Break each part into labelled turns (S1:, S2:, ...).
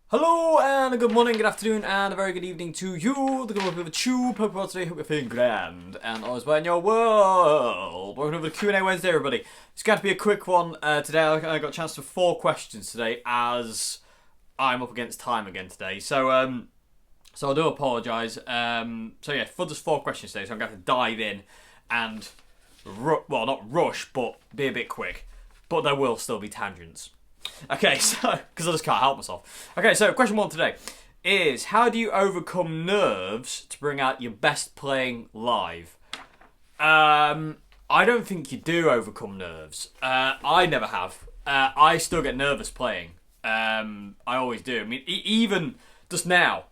S1: Hello and a good morning, good afternoon, and a very good evening to you. The good with a tube. Hope today, hope you're feeling grand and all is well in your world. Welcome over to Q&A Wednesday, everybody. It's going to be a quick one today. I got a chance for 4 questions today, as I'm up against time again today. So I do apologise. So yeah, for just 4 questions today, so I'm going to have to dive in and well, not rush, but be a bit quick. But there will still be tangents. Okay, so, because I just can't help myself. Okay, so question 1 today is, how do you overcome nerves to bring out your best playing live? I don't think you do overcome nerves. I never have. I still get nervous playing. I always do. I mean, even just now,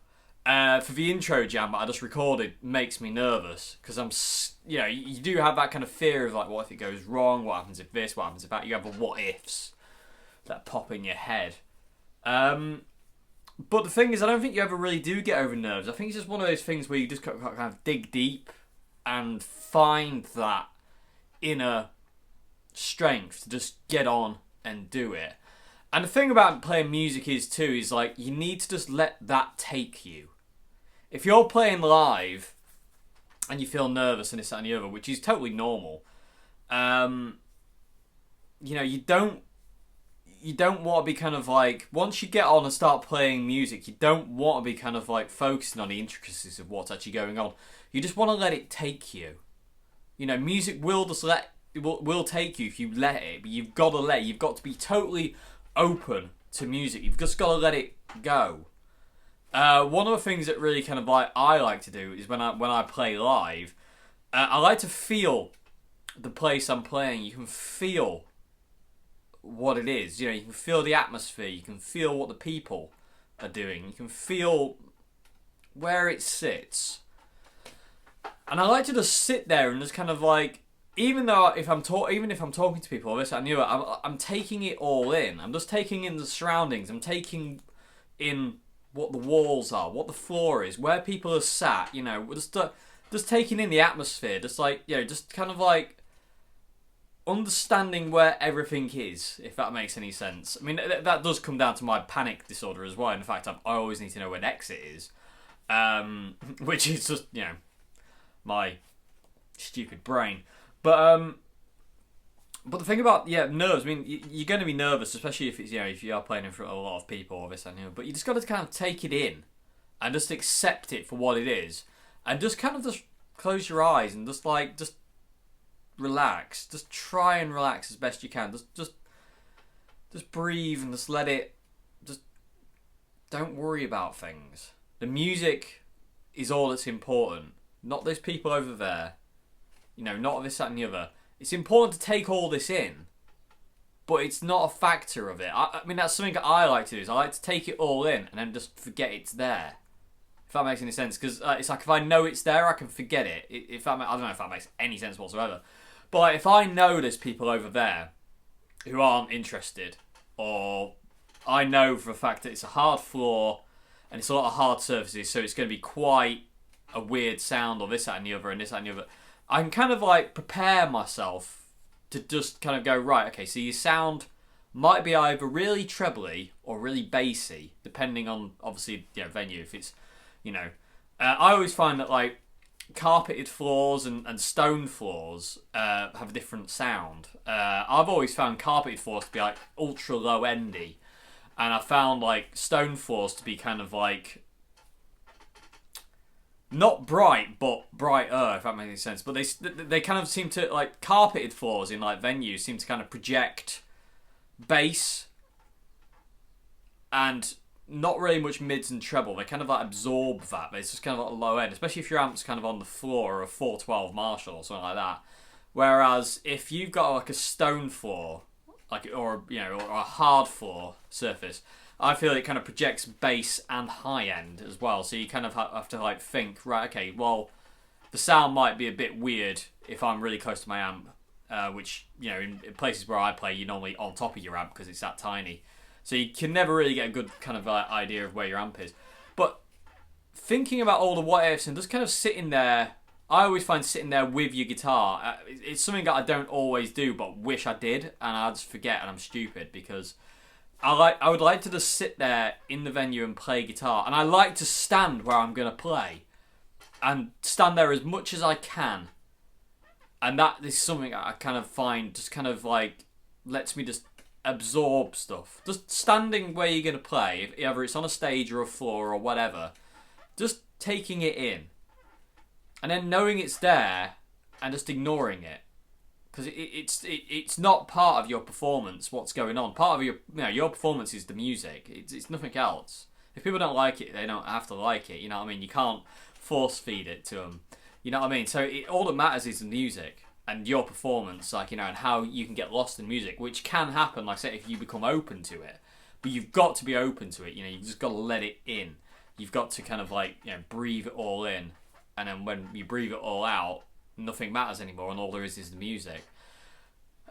S1: for the intro jam that I just recorded makes me nervous, because you do have that kind of fear of, like, what if it goes wrong? What happens if this? What happens if that? You have the what ifs that pop in your head. But the thing is, I don't think you ever really do get over nerves. I think it's just one of those things where you just kind of dig deep and find that inner strength to just get on and do it. And the thing about playing music is like, you need to just let that take you. If you're playing live and you feel nervous and this, that and the other, which is totally normal, you don't want to be kind of like, once you get on and start playing music, you don't want to be kind of like focusing on the intricacies of what's actually going on. You just want to let it take you. You know, music will take you if you let it, but you've got to be totally open to music. You've just got to let it go. One of the things that really kind of like I like to do is when I play live, I like to feel the place I'm playing. You can feel what it is. You know, you can feel the atmosphere, you can feel what the people are doing, you can feel where it sits. And I like to just sit there and just kind of like, even if I'm talking to people, I'm taking it all in. I'm just taking in the surroundings. I'm taking in what the walls are, what the floor is, where people are sat. You know, just taking in the atmosphere. Just like, you know, just kind of like understanding where everything is, if that makes any sense. I mean, that does come down to my panic disorder as well. In fact, I always need to know where an exit is, which is just, you know, my stupid brain. But the thing about nerves. I mean, you're going to be nervous, especially if it's, you know, if you are playing in front of a lot of people or this and that. But you just got to kind of take it in and just accept it for what it is, and just kind of just close your eyes and just relax. Just try and relax as best you can. Just breathe and just let it. Just don't worry about things. The music is all that's important. Not those people over there. You know, not this, that, and the other. It's important to take all this in, but it's not a factor of it. I mean, that's something that I like to do. Is I like to take it all in and then just forget it's there. If that makes any sense, because it's like, if I know it's there, I can forget it. I don't know if that makes any sense whatsoever. But like, if I know there's people over there who aren't interested, or I know for a fact that it's a hard floor and it's a lot of hard surfaces, so it's going to be quite a weird sound, or this, that, and the other, and this, that, and the other, I can kind of like prepare myself to just kind of go, right, okay, so your sound might be either really trebly or really bassy, depending on, obviously, venue. If it's, I always find that like carpeted floors and stone floors have a different sound. I've always found carpeted floors to be like ultra low endy, and I found like stone floors to be kind of like not bright but brighter, if that makes any sense. But they kind of seem to, like, carpeted floors in like venues seem to kind of project bass and not really much mids and treble. They kind of like absorb that, but it's just kind of like a low end, especially if your amp's kind of on the floor, or a 412 Marshall or something like that. Whereas if you've got like a stone floor, or a hard floor surface, I feel it kind of projects bass and high end as well. So you kind of have to like think, right, okay, well, the sound might be a bit weird if I'm really close to my amp, which, in places where I play, you're normally on top of your amp because it's that tiny. So you can never really get a good kind of idea of where your amp is. But thinking about all the what ifs and just kind of sitting there, I always find sitting there with your guitar, it's something that I don't always do, but wish I did, and I just forget, and I'm stupid because I would like to just sit there in the venue and play guitar, and I like to stand where I'm going to play, and stand there as much as I can. And that is something I kind of find just kind of like lets me just absorb stuff. Just standing where you're going to play, either it's on a stage or a floor or whatever, just taking it in, and then knowing it's there and just ignoring it. Because it's not part of your performance. What's going on? Part of your performance is the music. It's nothing else. If people don't like it, they don't have to like it. You know what I mean? You can't force feed it to them. You know what I mean? So all that matters is the music and your performance, like, you know, and how you can get lost in music, which can happen, like I say, if you become open to it. But you've got to be open to it. You know, you've just got to let it in. You've got to kind of like, you know, breathe it all in, and then when you breathe it all out, nothing matters anymore, and all there is the music.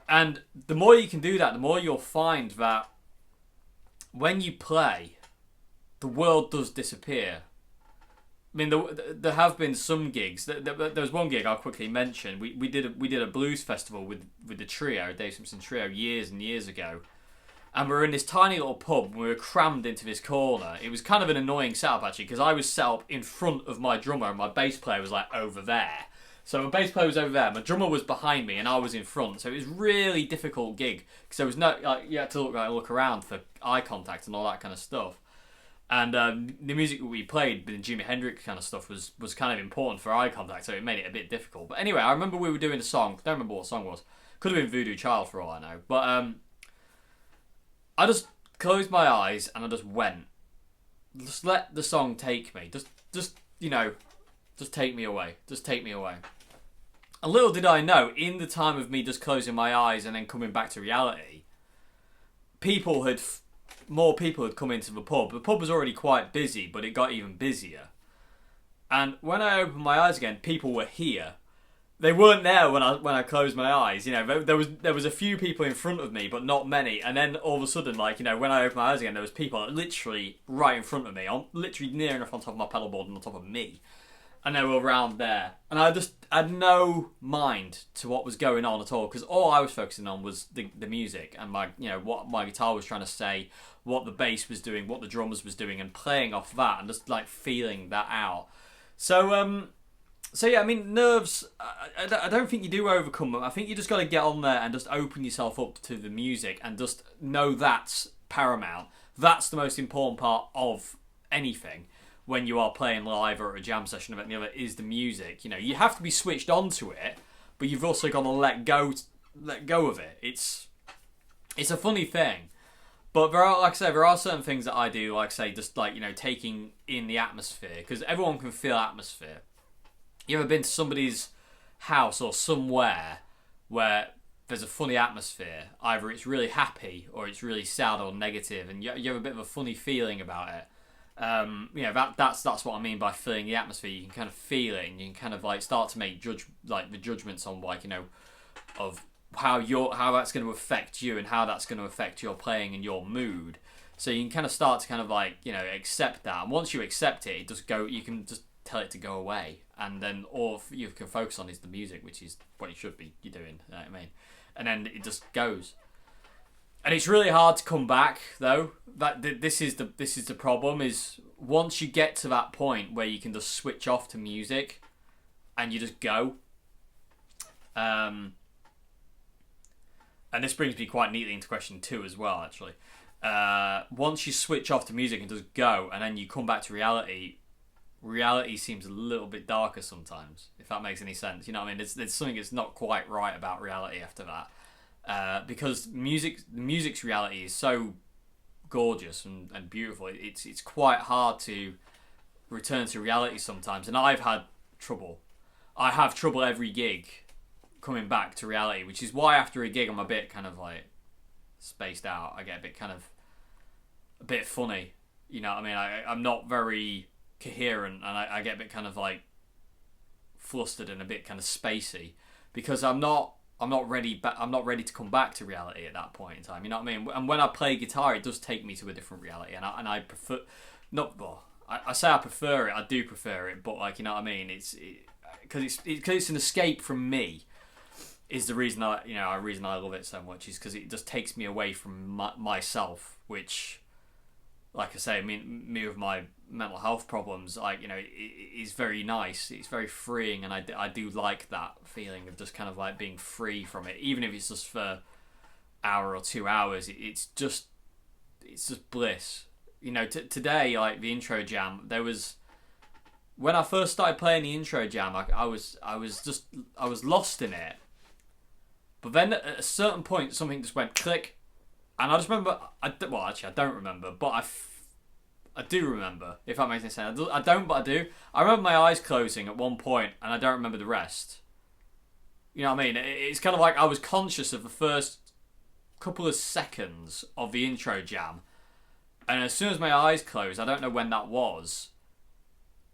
S1: And the more you can do that, the more you'll find that when you play, the world does disappear. I mean, there have been some gigs. There was one gig I'll quickly mention. We did a blues festival with the trio, Dave Simpson Trio, years and years ago. And we were in this tiny little pub, and we were crammed into this corner. It was kind of an annoying setup, actually, because I was set up in front of my drummer, and my bass player was, like, over there. So my bass player was over there, my drummer was behind me, and I was in front. So it was a really difficult gig, because there was no, like, you had to look around for eye contact and all that kind of stuff. And the music that we played, the Jimi Hendrix kind of stuff, was kind of important for eye contact, so it made it a bit difficult. But anyway, I remember we were doing a song. Don't remember what the song was. Could have been Voodoo Child for all I know. But I just closed my eyes and I just went. Just let the song take me. Just you know, just take me away. Just take me away. And little did I know, in the time of me just closing my eyes and then coming back to reality, more people had come into the pub. The pub was already quite busy, but it got even busier. And when I opened my eyes again, people were here. They weren't there when I closed my eyes. You know, there was a few people in front of me, but not many. And then all of a sudden, like, you know, when I opened my eyes again, there was people literally right in front of me, literally near enough on top of my pedal board and on top of me. And they were around there. And I just had no mind to what was going on at all, because all I was focusing on was the music and what my guitar was trying to say, what the bass was doing, what the drummers was doing, and playing off that and just like feeling that out. So yeah, I mean, nerves, I don't think you do overcome them. I think you just got to get on there and just open yourself up to the music and just know that's paramount. That's the most important part of anything. When you are playing live or at a jam session, about the other is the music. You know, you have to be switched onto it, but you've also got to let go of it. It's a funny thing, but there are certain things that I do, like say, just like, you know, taking in the atmosphere, because everyone can feel atmosphere. You ever been to somebody's house or somewhere where there's a funny atmosphere? Either it's really happy or it's really sad or negative, and you have a bit of a funny feeling about it. You know, that's what I mean by feeling the atmosphere. You can kind of feel it, and you can kind of like start to make the judgments on, like, you know, of how that's going to affect you and how that's going to affect your playing and your mood. So you can kind of start to kind of like, you know, accept that, and once you accept it, you can just tell it to go away, and then all you can focus on is the music, which is what you should be doing. You know what I mean? And then it just goes. And it's really hard to come back, though. This is the problem, is once you get to that point where you can just switch off to music and you just go. And this brings me quite neatly into question 2 as well, actually. Once you switch off to music and just go, and then you come back to reality seems a little bit darker sometimes, if that makes any sense. You know what I mean? There's something that's not quite right about reality after that. Because music's reality is so gorgeous and beautiful. It's quite hard to return to reality sometimes, and I've had trouble. I have trouble every gig coming back to reality, which is why after a gig I'm a bit kind of like spaced out. I get a bit funny. You know what I mean? I'm not very coherent, and I get a bit kind of like flustered and a bit kind of spacey, because I'm not ready to come back to reality at that point in time. You know what I mean? And when I play guitar, it does take me to a different reality, and I prefer I say I prefer it. I do prefer it, but like, you know what I mean? It's because it's an escape from me. is the reason I love it so much, is because it just takes me away from myself, which, like I say, I mean, me with my mental health problems, like, you know, it is very nice. It's very freeing, and I do like that feeling of just kind of like being free from it, even if it's just for an hour or 2 hours. It's just bliss. You know, today, like the intro jam, there was, when I first started playing the intro jam, I was lost in it. But then at a certain point, something just went click, and I just remember. I don't remember, but I do remember. If that makes any sense, I don't, but I do. I remember my eyes closing at one point, and I don't remember the rest. You know what I mean? It's kind of like I was conscious of the first couple of seconds of the intro jam, and as soon as my eyes closed, I don't know when that was,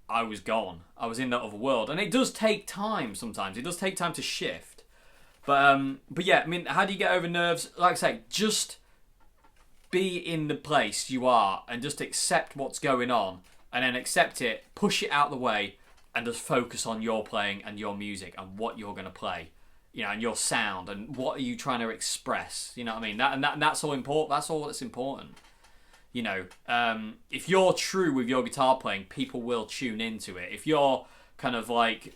S1: I was gone. I was in that other world, and it does take time sometimes. It does take time to shift. But yeah, I mean, how do you get over nerves? Like I say, just be in the place you are and just accept what's going on, and then accept it, push it out the way, and just focus on your playing and your music and what you're going to play, you know, and your sound and what are you trying to express. You know what I mean? That's all important. That's all that's important. You know, if you're true with your guitar playing, people will tune into it. If you're kind of like,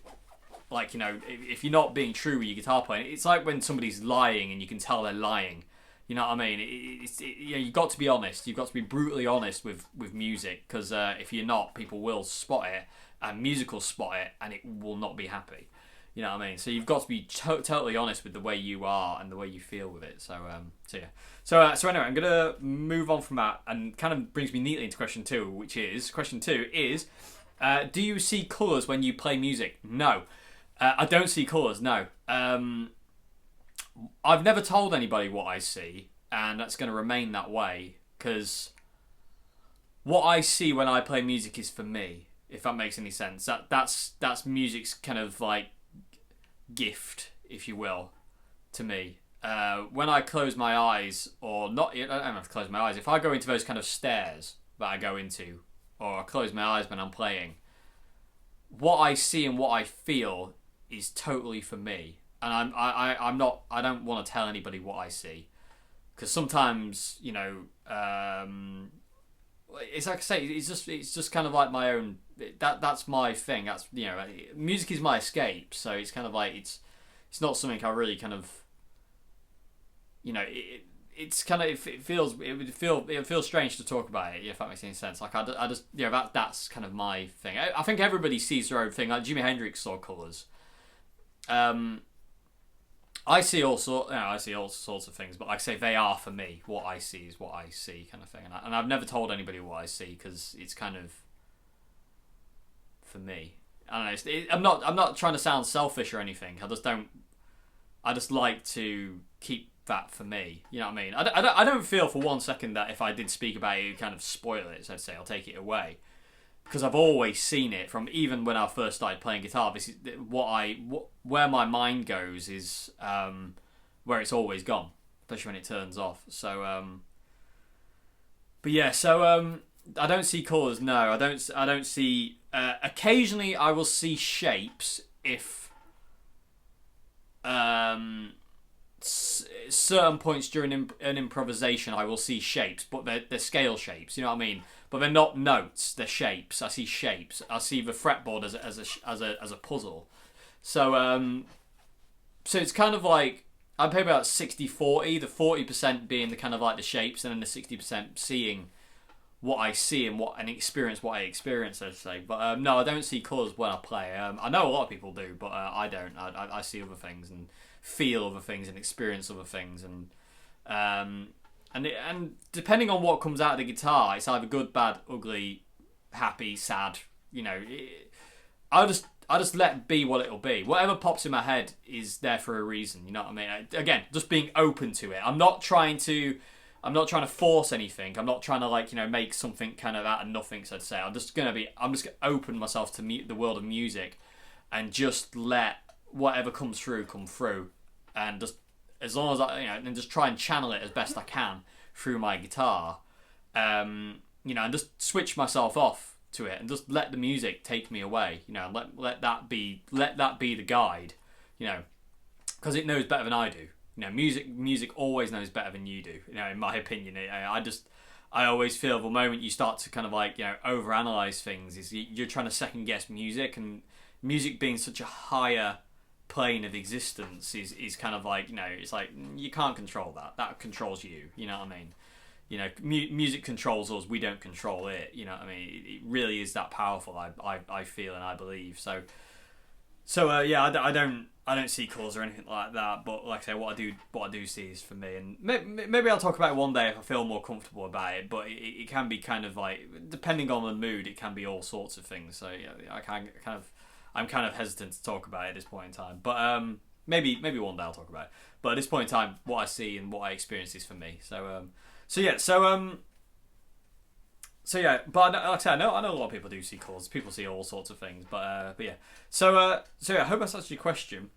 S1: you know, if you're not being true with your guitar playing, it's like when somebody's lying and you can tell they're lying. You know what I mean? You know, you've got to be honest. You've got to be brutally honest with music, because if you're not, people will spot it, and music will spot it, and it will not be happy. You know what I mean? So you've got to be totally honest with the way you are and the way you feel with it. So yeah. So anyway, I'm gonna move on from that, and kind of brings me neatly into question two, which is do you see colours when you play music? No. I don't see colours, no. I've never told anybody what I see, and that's going to remain that way, because what I see when I play music is for me, if that makes any sense. That's music's kind of like gift, if you will, to me. When I close my eyes, or not, I don't have to close my eyes. If I go into those kind of stares that I go into, or I close my eyes when I'm playing, what I see and what I feel is totally for me, and I don't want to tell anybody what I see, because sometimes, you know, it's like I say, it's just kind of like my own. That's my thing. That's, you know, music is my escape. So it's kind of like it's not something I really kind of, you know, it's kind of, it would feel strange to talk about it, if that makes any sense. Like I just, you know, that's kind of my thing. I think everybody sees their own thing. Like Jimi Hendrix saw colours. I see all sorts of things, but like I say, they are for me. What I see is what I see, kind of thing. And I've never told anybody what I see, because it's kind of for me. I don't know. I'm not trying to sound selfish or anything. I just like to keep that for me. You know what I mean? I don't feel for one second that if I did speak about it, it would kind of spoil it. So I'd say I'll take it away, because I've always seen it from even when I first started playing guitar. This is where my mind goes, is where it's always gone, especially when it turns off. So, but yeah. So I don't see colours. No, I don't see. Occasionally, I will see shapes if certain points during an improvisation, I will see shapes, but they're scale shapes. You know what I mean? But they're not notes; they're shapes. I see shapes. I see the fretboard as a puzzle. So so it's kind of like I play about 60-40, the 40% being the kind of like the shapes, and then the 60% seeing what I see and experience what I experience, I'd say. But no, I don't see colours when I play. I know a lot of people do, but I don't. I see other things and feel other things and experience other things, and depending on what comes out of the guitar, it's either good, bad, ugly, happy, sad. You know, I just let it be what it'll be. Whatever pops in my head is there for a reason. You know what I mean? Again, just being open to it. I'm not trying to force anything. I'm not trying to, like, you know, make something kind of out of nothing, so to say. I'm just gonna open myself to the world of music, and just let whatever comes through come through, and just as long as I, you know, and just try and channel it as best I can through my guitar, you know, and just switch myself off to it, and just let the music take me away, you know, and let that be the guide, you know, because it knows better than I do. Music always knows better than you do. In my opinion, I always feel the moment you start to kind of like overanalyze things is you're trying to second guess music, and music being such a higher plane of existence is kind of like it's like you can't control that controls you. You know what I mean? Music controls us. We don't control it. You know what I mean? It really is that powerful. I feel and I believe so. Yeah, I don't see colours or anything like that. But like I say, what I do see is for me, and maybe I'll talk about it one day if I feel more comfortable about it. But it can be kind of like, depending on the mood, it can be all sorts of things. So yeah, I'm kind of hesitant to talk about it at this point in time. But maybe one day I'll talk about it. But at this point in time, what I see and what I experience is for me. So yeah, but like I said, I know a lot of people do see colours. People see all sorts of things, but yeah. So yeah, I hope that's actually a question.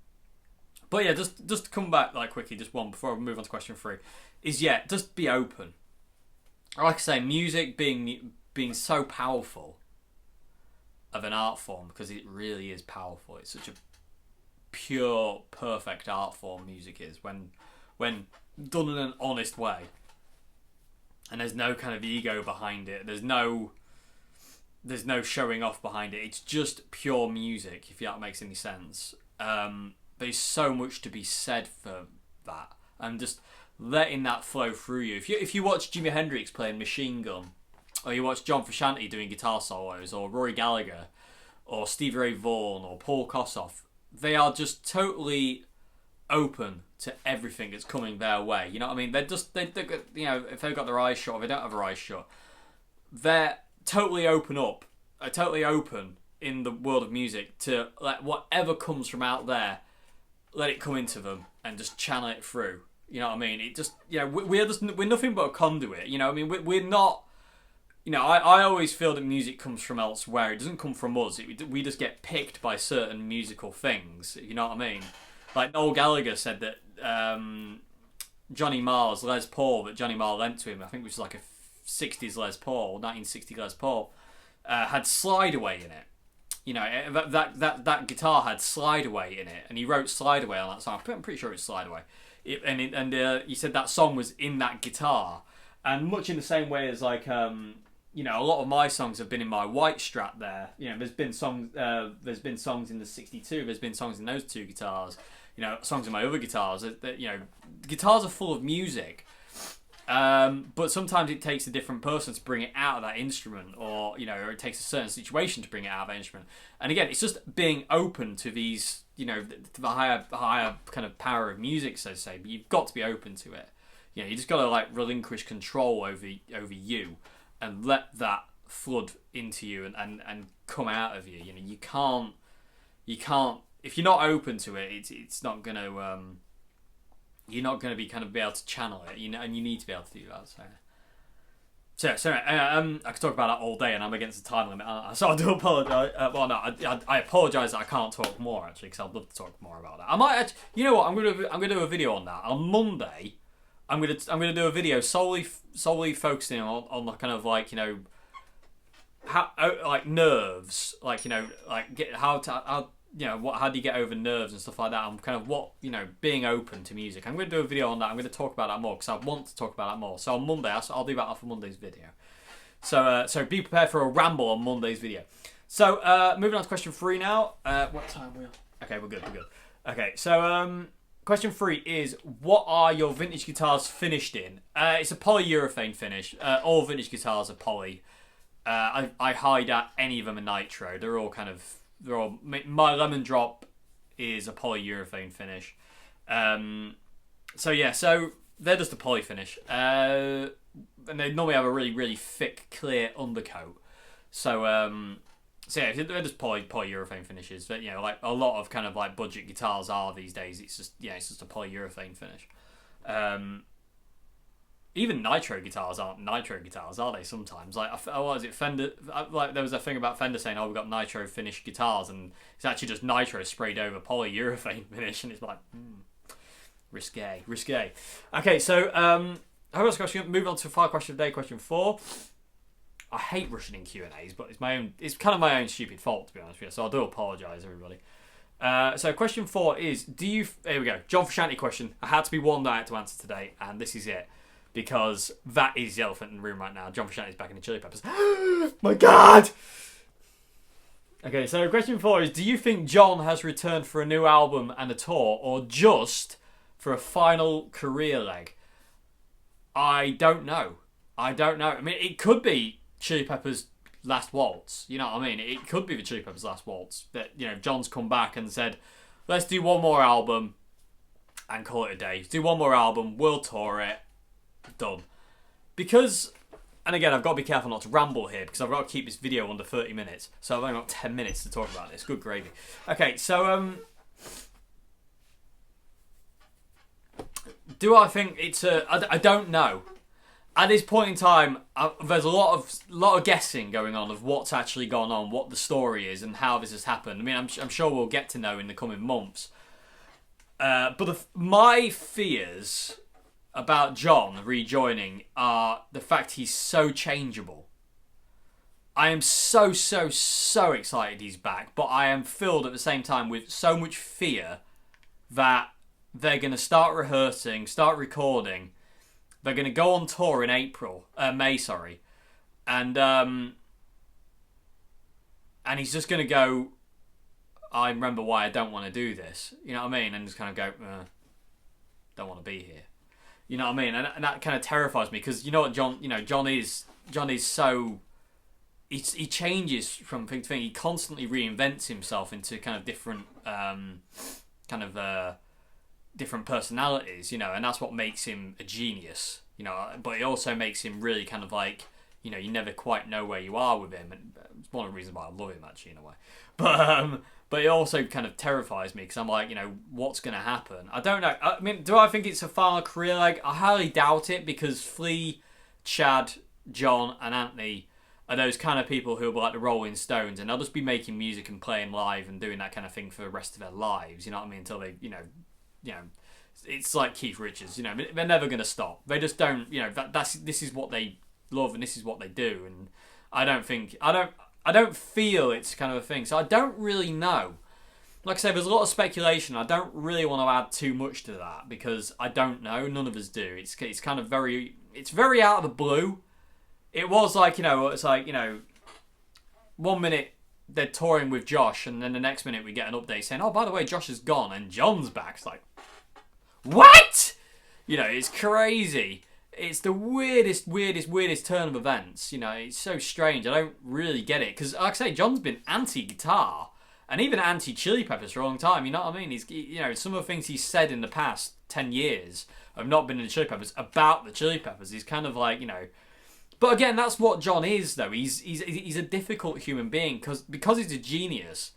S1: But yeah, just to come back like quickly, just one before I move on to question 3, is just be open. Like I say, music being so powerful of an art form, because it really is powerful. It's such a pure, perfect art form. Music is when done in an honest way. And there's no kind of ego behind it. There's no showing off behind it. It's just pure music, if that makes any sense. There's so much to be said for that, and just letting that flow through you. If you watch Jimi Hendrix playing Machine Gun, or you watch John Frusciante doing guitar solos, or Rory Gallagher, or Stevie Ray Vaughan, or Paul Kossoff, they are just totally open to everything that's coming their way. You know what I mean? They're just if they've got their eyes shut or they don't have their eyes shut, they're totally open in the world of music to let whatever comes from out there, let it come into them and just channel it through. You know what I mean? It just we're nothing but a conduit. You know what I mean? We're not. I always feel that music comes from elsewhere. It doesn't come from us. We just get picked by certain musical things. You know what I mean? Like Noel Gallagher said that Johnny Marr's Les Paul that Johnny Marr lent to him, I think which was like a 1960s Les Paul, had Slide Away in it. That guitar had Slide Away in it, and he wrote Slide Away on that song. I'm pretty sure it was Slide Away. He said that song was in that guitar, and much in the same way as like a lot of my songs have been in my White Strat there. There's been songs in the 62. There's been songs in those two guitars. Songs in my other guitars. Guitars are full of music, but sometimes it takes a different person to bring it out of that instrument, or it takes a certain situation to bring it out of that instrument. And again, it's just being open to these, to the higher kind of power of music, so to say. But you've got to be open to it. You just got to like relinquish control over you, and let that flood into you and come out of you. You can't. If you're not open to it, it's not gonna. You're not gonna be able to channel it. And you need to be able to do that. So I could talk about that all day, and I'm against the time limit. So I do apologise. I apologise that I can't talk more actually, because I'd love to talk more about that. I might. Actually, what? I'm gonna do a video on that on Monday. I'm gonna do a video solely focusing on the kind of like how like nerves, like get how do you get over nerves and stuff like that. I'm kind of being open to music. I'm going to do a video on that. I'm going to talk about that more because I want to talk about that more. So on Monday, I'll do that off of Monday's video. So be prepared for a ramble on Monday's video. So moving on to question 3 now. What time are we on? Okay, we're good. Okay, so question 3 is, what are your vintage guitars finished in? It's a polyurethane finish. All vintage guitars are poly. I hide at any of them in nitro. My Lemon Drop is a polyurethane finish. So they're just a poly finish. And they normally have a really, really thick, clear undercoat. So yeah, they're just polyurethane finishes. But like a lot of kind of like budget guitars are these days. It's just a polyurethane finish. Even nitro guitars aren't nitro guitars, are they? Sometimes, like, what is it? Fender. Like, there was a thing about Fender saying, "Oh, we've got nitro finished guitars," and it's actually just nitro sprayed over polyurethane finish, and it's like, risque. Okay, so I was question. Moving on to 5 question of the day. Question 4. I hate rushing in Q&As, but it's kind of my own stupid fault, to be honest with you. So I do apologise, everybody. So question 4 is, here we go, John Frusciante question. I had to be one that I had to answer today, and this is it. Because that is the elephant in the room right now. John Frusciante is back in the Chili Peppers. My God! Okay, so question 4 is, do you think John has returned for a new album and a tour, or just for a final career leg? I don't know. I mean, it could be Chili Peppers' last waltz. You know what I mean? It could be the Chili Peppers' last waltz. That, you know, John's come back and said, let's do one more album and call it a day. Do one more album, we'll tour it. Done. Because, and again, I've got to be careful not to ramble here because I've got to keep this video under 30 minutes. So I've only got 10 minutes to talk about this. Good gravy. Okay, so do I think it's I don't know. At this point in time, there's a lot of guessing going on of what's actually gone on, what the story is, and how this has happened. I mean, I'm sure we'll get to know in the coming months. But my fears about John rejoining are the fact he's so changeable. I am so excited he's back, but I am filled at the same time with so much fear that they're going to start rehearsing, start recording. They're going to go on tour in May, and he's just going to go, I remember why I don't want to do this. You know what I mean? And just kind of go, don't want to be here. You know what I mean? And that kind of terrifies me because you know what John is so, he changes from thing to thing. He constantly reinvents himself into kind of different different personalities, you know, and that's what makes him a genius, you know, but it also makes him really kind of like, you know, you never quite know where you are with him, and it's one of the reasons why I love him actually in a way, but it also kind of terrifies me because I'm like, you know, what's going to happen? I don't know. I mean, do I think it's a final career leg? I highly doubt it because Flea, Chad, John and Anthony are those kind of people who are like the Rolling Stones, and they'll just be making music and playing live and doing that kind of thing for the rest of their lives, you know what I mean, until they, you know, it's like Keith Richards, you know, they're never going to stop. They just don't, you know, this is what they love and this is what they do, and I don't feel it's kind of a thing, so I don't really know. Like I say, there's a lot of speculation. I don't really want to add too much to that because I don't know. None of us do. It's kind of very out of the blue. It was like, you know, it's like, you know, 1 minute they're touring with Josh, and then the next minute we get an update saying, oh, by the way, Josh is gone and John's back. It's like, what? You know, it's crazy. It's the weirdest turn of events. You know, it's so strange. I don't really get it. Because, like I say, John's been anti-guitar and even anti-Chili Peppers for a long time. You know what I mean? You know, some of the things he's said in the past 10 years have not been in the Chili Peppers about the Chili Peppers. He's kind of like, you know... But again, that's what John is, though. He's a difficult human being because he's a genius.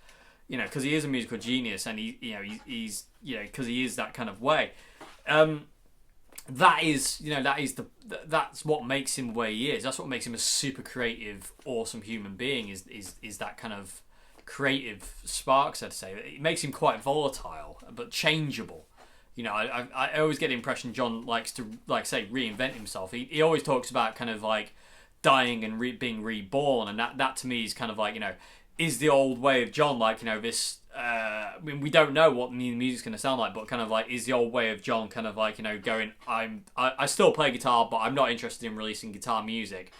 S1: You know, because he is a musical genius, and he's because he is that kind of way. That's what makes him the way he is. That's what makes him a super creative, awesome human being. Is that kind of creative sparks, I'd say. It makes him quite volatile, but changeable. You know, I always get the impression John likes to, like say, reinvent himself. He always talks about kind of like dying and being reborn, and that to me is kind of like, you know, is the old way of John like, you know, this. I mean, we don't know what the music's going to sound like, but kind of like, is the old way of John kind of like, you know, going, I still play guitar, but I'm not interested in releasing guitar music.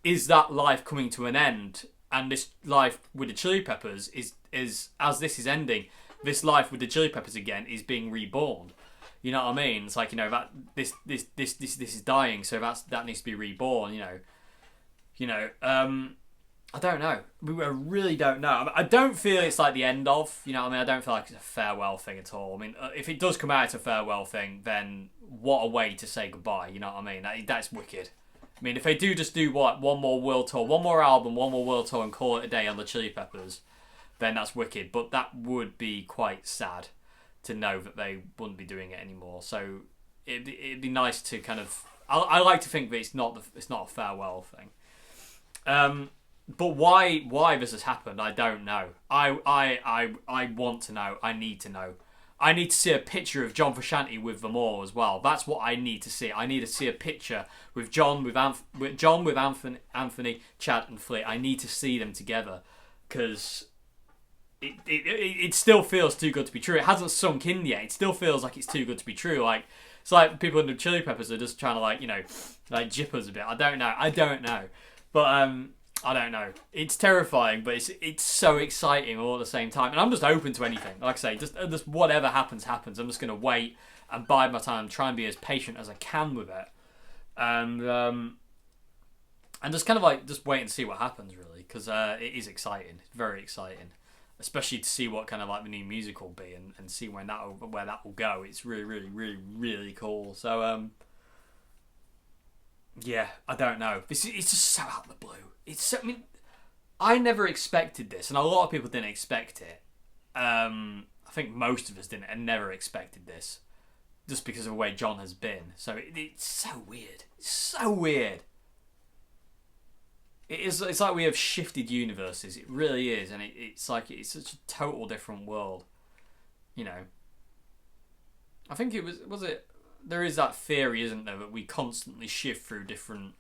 S1: Is that life coming to an end? And this life with the Chili Peppers is as this is ending, this life with the Chili Peppers again is being reborn. You know what I mean? It's like, you know, that this is dying, so that needs to be reborn. You know. I don't know. I really don't know. I don't feel it's like the end of. You know what I mean? I don't feel like it's a farewell thing at all. I mean, if it does come out as a farewell thing, then what a way to say goodbye. You know what I mean? That's wicked. I mean, if they just do what, one more world tour, one more album, one more world tour, and call it a day on the Chili Peppers, then that's wicked. But that would be quite sad to know that they wouldn't be doing it anymore. So it'd be nice to kind of. I like to think that it's not a farewell thing. But why this has happened, I don't know. I want to know. I need to know. I need to see a picture of John Frusciante with them all as well. That's what I need to see. I need to see a picture with John, with Anthony, Chad and Flea. I need to see them together because it still feels too good to be true. It hasn't sunk in yet. It still feels like it's too good to be true. Like, it's like people in the Chili Peppers are just trying to, like, you know, like, jip us a bit. I don't know. But I don't know. It's terrifying, but it's so exciting all at the same time. And I'm just open to anything. Like I say, just whatever happens. I'm just going to wait and bide my time, try and be as patient as I can with it. And just kind of like, just wait and see what happens, really. Because it is exciting. It's very exciting. Especially to see what kind of like the new music will be and see where that will go. It's really, really, really, really cool. So, yeah, I don't know. It's just so out of the blue. I mean, I never expected this, and a lot of people didn't expect it. I think most of us didn't and never expected this, just because of the way John has been. So it's so weird. It's so weird. It's like we have shifted universes. It really is, and it's like it's such a total different world. You know. I think it was it. There is that theory, isn't there, that we constantly shift through different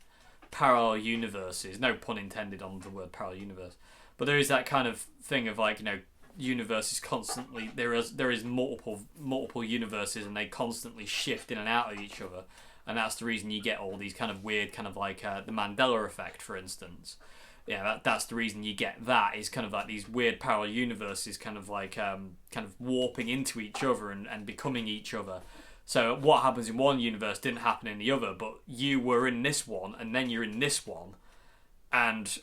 S1: parallel universes. No pun intended on the word parallel universe, but there is that kind of thing of like, you know, universes constantly. There is multiple universes, and they constantly shift in and out of each other. And that's the reason you get all these kind of weird, kind of like the Mandela effect, for instance. Yeah, that's the reason you get that, is kind of like these weird parallel universes kind of like kind of warping into each other and becoming each other. So what happens in one universe didn't happen in the other, but you were in this one and then you're in this one, and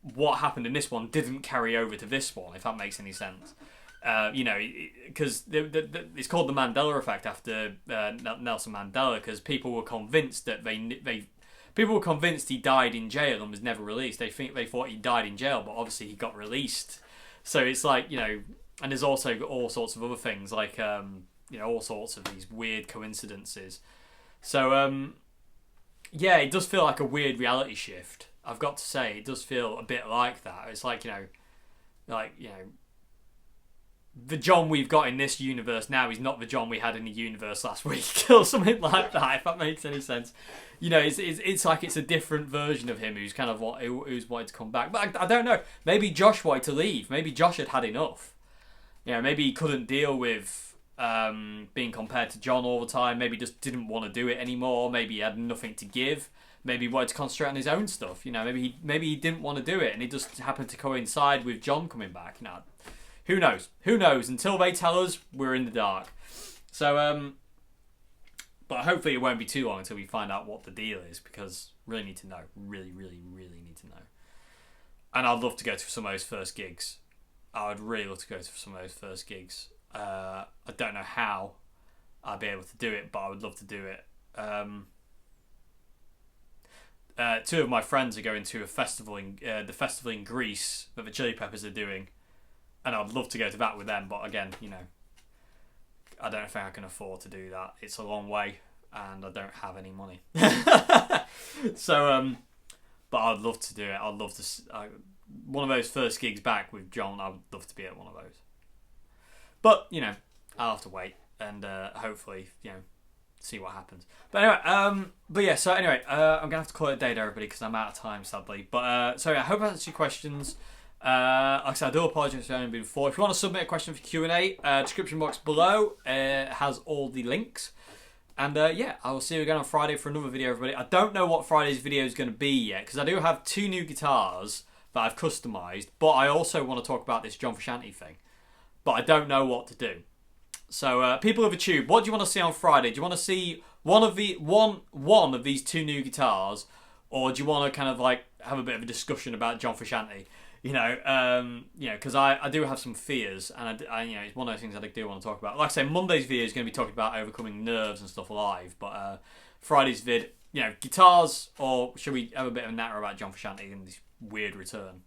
S1: what happened in this one didn't carry over to this one, if that makes any sense. You know, because it's called the Mandela effect after Nelson Mandela, because people were convinced that people were convinced he died in jail and was never released. They thought he died in jail, but obviously he got released. So it's like, you know, and there's also all sorts of other things like you know, all sorts of these weird coincidences. So yeah, it does feel like a weird reality shift. I've got to say, it does feel a bit like that. It's like, you know, the John we've got in this universe now is not the John we had in the universe last week, or something like that, if that makes any sense. You know, it's like it's a different version of him who's kind of who's wanted to come back. But I don't know. Maybe Josh wanted to leave. Maybe Josh had enough. You know, maybe he couldn't deal with being compared to John all the time. Maybe he just didn't want to do it anymore. Maybe he had nothing to give. Maybe he wanted to concentrate on his own stuff. You know, maybe he didn't want to do it, and it just happened to coincide with John coming back. You know, who knows? Who knows? Until they tell us, we're in the dark. So, but hopefully it won't be too long until we find out what the deal is, because really need to know. Really, really, really need to know. And I'd love to go to some of those first gigs. I would really love to go to some of those first gigs. I don't know how I'd be able to do it, but I would love to do it. Two of my friends are going to a festival the festival in Greece that the Chili Peppers are doing, and I'd love to go to that with them. But again, you know, I don't think I can afford to do that. It's a long way, and I don't have any money. So, but I'd love to do it. I'd love to. One of those first gigs back with John, I would love to be at one of those. But, you know, I'll have to wait and hopefully, you know, see what happens. But anyway, but yeah, so anyway, I'm going to have to call it a day to everybody because I'm out of time, sadly. But, so yeah, I hope I answered your questions. Like I said, I do apologise for having been before. If you want to submit a question for Q&A, description box below has all the links. And yeah, I will see you again on Friday for another video, everybody. I don't know what Friday's video is going to be yet, because I do have 2 new guitars that I've customised, but I also want to talk about this John Frusciante thing. But I don't know what to do. So, people of the tube, what do you want to see on Friday? Do you want to see one of these 2 new guitars, or do you want to kind of like have a bit of a discussion about John Frusciante? You know, because I do have some fears, and I you know, it's one of those things that I do want to talk about. Like I say, Monday's video is going to be talking about overcoming nerves and stuff live, but Friday's vid, you know, guitars, or should we have a bit of a natter about John Frusciante and this weird return?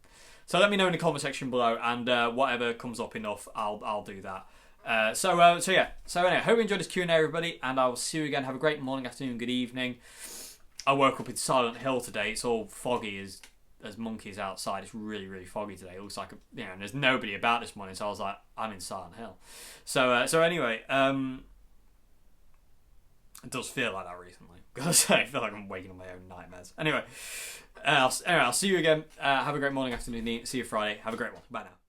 S1: So let me know in the comment section below, and whatever comes up enough, I'll do that. So yeah. So anyway, hope you enjoyed this Q&A, everybody, and I will see you again. Have a great morning, afternoon, good evening. I woke up in Silent Hill today. It's all foggy as monkeys outside. It's really, really foggy today. It looks like and there's nobody about this morning, so I was like, I'm in Silent Hill. So anyway, it does feel like that recently. Gotta say, I feel like I'm waking up my own nightmares. Anyway, I'll see you again. Have a great morning, afternoon, see you Friday. Have a great one. Bye now.